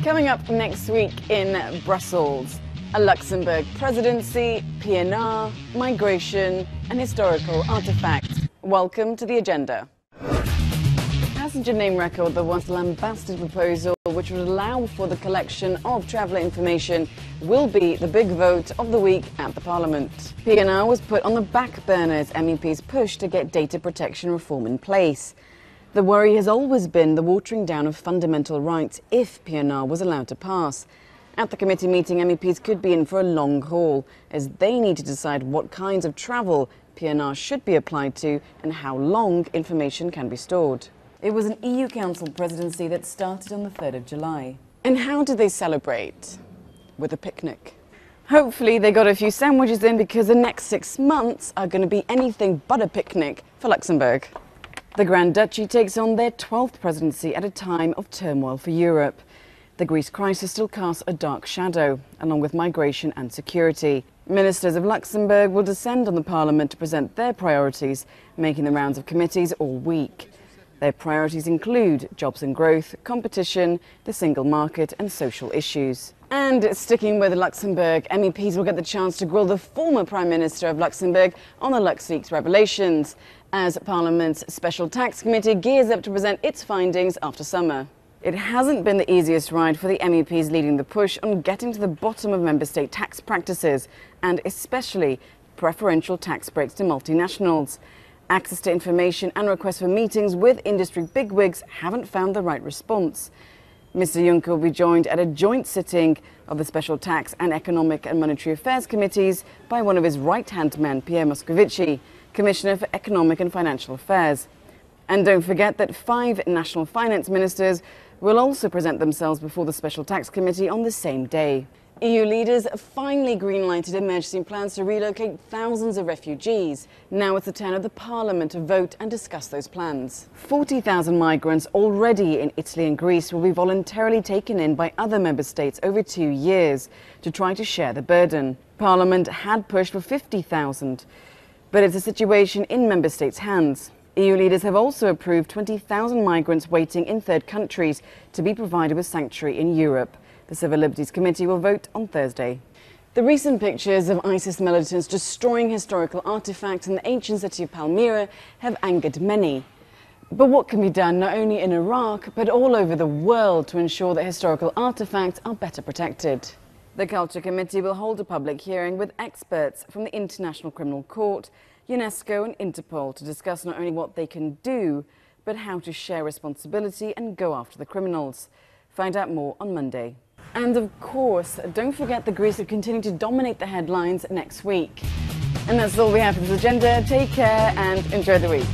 Coming up next week in Brussels, a Luxembourg presidency, PNR, migration and historical artifacts. Welcome to the agenda. Passenger name record, the once lambasted proposal which would allow for the collection of traveller information, will be the big vote of the week at the Parliament. PNR was put on the back burner as MEPs push to get data protection reform in place. The worry has always been the watering down of fundamental rights if PNR was allowed to pass. At the committee meeting, MEPs could be in for a long haul as they need to decide what kinds of travel PNR should be applied to and how long information can be stored. It was an EU Council presidency that started on the 3rd of July. And how did they celebrate? With a picnic. Hopefully they got a few sandwiches in because the next 6 months are going to be anything but a picnic for Luxembourg. The Grand Duchy takes on their 12th presidency at a time of turmoil for Europe. The Greece crisis still casts a dark shadow, along with migration and security. Ministers of Luxembourg will descend on the Parliament to present their priorities, making the rounds of committees all week. Their priorities include jobs and growth, competition, the single market and social issues. And sticking with Luxembourg, MEPs will get the chance to grill the former Prime Minister of Luxembourg on the LuxLeaks revelations, as Parliament's Special Tax Committee gears up to present its findings after summer. It hasn't been the easiest ride for the MEPs leading the push on getting to the bottom of member state tax practices, and especially preferential tax breaks to multinationals. Access to information and requests for meetings with industry bigwigs haven't found the right response. Mr. Juncker will be joined at a joint sitting of the Special Tax and Economic and Monetary Affairs Committees by one of his right-hand men, Pierre Moscovici, Commissioner for Economic and Financial Affairs. And don't forget that 5 national finance ministers will also present themselves before the Special Tax Committee on the same day. EU leaders finally green-lighted emergency plans to relocate thousands of refugees. Now it's the turn of the Parliament to vote and discuss those plans. 40,000 migrants already in Italy and Greece will be voluntarily taken in by other member states over 2 years to try to share the burden. Parliament had pushed for 50,000, but it's a situation in member states' hands. EU leaders have also approved 20,000 migrants waiting in third countries to be provided with sanctuary in Europe. The Civil Liberties Committee will vote on Thursday. The recent pictures of ISIS militants destroying historical artifacts in the ancient city of Palmyra have angered many. But what can be done not only in Iraq but all over the world to ensure that historical artifacts are better protected? The Culture Committee will hold a public hearing with experts from the International Criminal Court, UNESCO and Interpol to discuss not only what they can do, but how to share responsibility and go after the criminals. Find out more on Monday. And of course, don't forget that Greece will continue to dominate the headlines next week. And that's all we have for this agenda. Take care and enjoy the week.